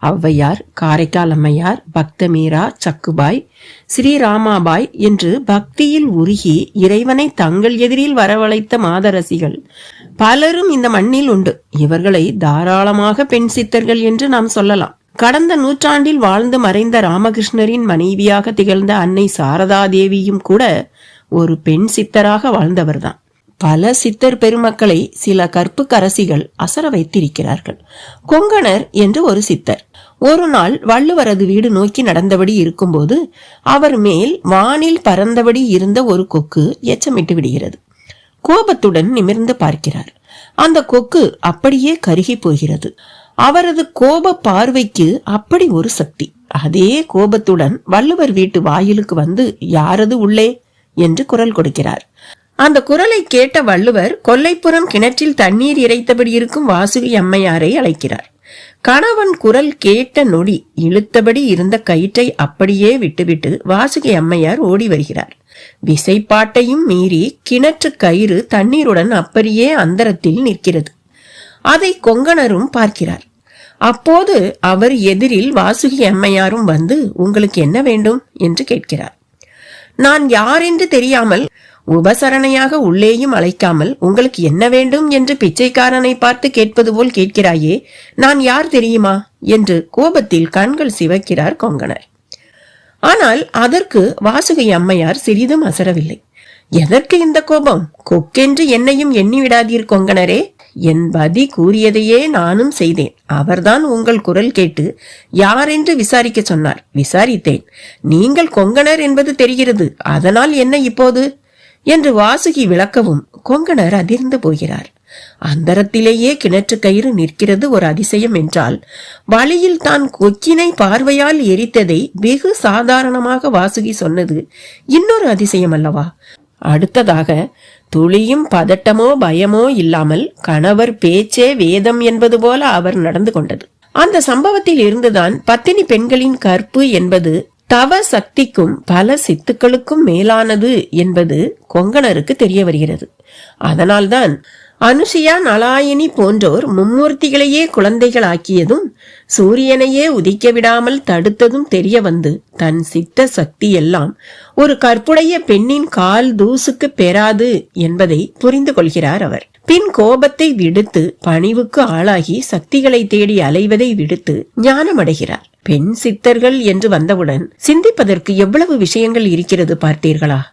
ஔவையார், காரைக்கால் அம்மையார், பக்த மீரா, சக்குபாய், ஸ்ரீராமாபாய் என்று பக்தியில் உருகி இறைவனை தங்கள் எதிரில் வரவழைத்த மாதரசிகள் பலரும் இந்த மண்ணில் உண்டு. இவர்களை தாராளமாக பெண் சித்தர்கள் என்று நாம் சொல்லலாம். கடந்த நூற்றாண்டில் வாழ்ந்து மறைந்த ராமகிருஷ்ணரின் மனைவியாக திகழ்ந்த அன்னை சாரதா தேவியும் கூட ஒரு பெண் சித்தராக வாழ்ந்தவர்தான். பல சித்தர் பெருமக்களை சில கற்புக்கரசிகள் அசர வைத்திருக்கிறார்கள். கொங்கணர் என்று ஒரு சித்தர் ஒரு நாள் வள்ளுவரது வீடு நோக்கி நடந்தபடி இருக்கும்போது அவர் மேல் வானில் பறந்தபடி இருந்த ஒரு கொக்கு எச்சமிட்டு விடுகிறது. கோபத்துடன் நிமிர்ந்து பார்க்கிறார். அந்த கொக்கு அப்படியே கருகி போகிறது. அவரது கோப பார்வைக்கு அப்படி ஒரு சக்தி. அதே கோபத்துடன் வள்ளுவர் வீட்டு வாயிலுக்கு வந்து யாரது உள்ளே என்று குரல் கொடுக்கிறார். அந்த குரலை கேட்ட வள்ளுவர் கொல்லைப்புறம் கிணற்றில் தண்ணீர் இறைத்தபடி இருக்கும் வாசுகி அம்மையாரை அழைக்கிறார். கணவன் குரல் கேட்ட நொடி இழுத்தபடி இருந்த கயிற்றை அப்படியே விட்டுவிட்டு வாசுகி அம்மையார் ஓடி வருகிறார். விசைப்பாட்டையும் மீறி கிணற்று கயிறு தண்ணீருடன் அப்படியே அந்தரத்தில் நிற்கிறது. அதை கொங்கணரும் பார்க்கிறார். அப்போது அவர் எதிரில் வாசுகி அம்மையாரும் வந்து உங்களுக்கு என்ன வேண்டும் என்று கேட்கிறார். நான் யார் என்று தெரியாமல் உபசரணையாக உள்ளேயும் அழைக்காமல் உங்களுக்கு என்ன வேண்டும் என்று பிச்சைக்காரனை பார்த்து கேட்பது போல் கேட்கிறாயே, நான் யார் தெரியுமா என்று கோபத்தில் கண்கள் சிவக்கிறார் கொங்கணர். ஆனால் அதற்கு வாசுகி அம்மையார் சிறிதும் அசரவில்லை. எதற்கு இந்த கோபம்? கொக்கென்று என்னையும் எண்ணிவிடாதீர் கொங்கணரே. என் பதி கூறியதையே நானும் செய்தேன். அவர்தான் உங்கள் குரல் கேட்டு யாரென்று விசாரிக்க சொன்னார். விசாரித்தேன். நீங்கள் கொங்கணர் என்பது தெரிகிறது. அதனால் என்ன இப்போது என்று வாசுகி விளக்கவும் கொங்கணர் அதிர்ந்து போகிறார். அந்தரத்திலேயே கிணற்று கயிறு நிற்கிறது ஒரு அதிசயம் என்றால், வழியில் தான் கொக்கினை பார்வையால் எரித்ததை வெகு சாதாரணமாக வாசுகி சொன்னது இன்னொரு அதிசயம் அல்லவா? அடுத்ததாக துளியும் பதட்டமோ பயமோ இல்லாமல் கணவர் பேச்சே வேதம் என்பது போல அவர் நடந்து கொண்டது. அந்த சம்பவத்தில் இருந்துதான் பத்தினி பெண்களின் கற்பு என்பது தவ சக்திக்கும் பல சித்துக்களுக்கும் மேலானது என்பது கொங்கணருக்கு தெரிய வருகிறது. அதனால்தான் அனுஷியா, நலாயினி போன்றோர் மும்மூர்த்திகளையே குழந்தைகள் ஆக்கியதும் சூரியனையே உதிக்க விடாமல் தடுத்ததும் தெரிய வந்து தன் சித்த சக்தி எல்லாம் ஒரு கற்புடைய பெண்ணின் கால் தூசுக்கு பெறாது என்பதை புரிந்து கொள்கிறார் அவர். பின் கோபத்தை விடுத்து பணிவுக்கு ஆளாகி சக்திகளை தேடி அலைவதை விடுத்து ஞானமடைகிறார். பெண் சித்தர்கள் என்று வந்தவுடன் சிந்திப்பதற்கு எவ்வளவு விஷயங்கள் இருக்கிறது பார்த்தீர்களா?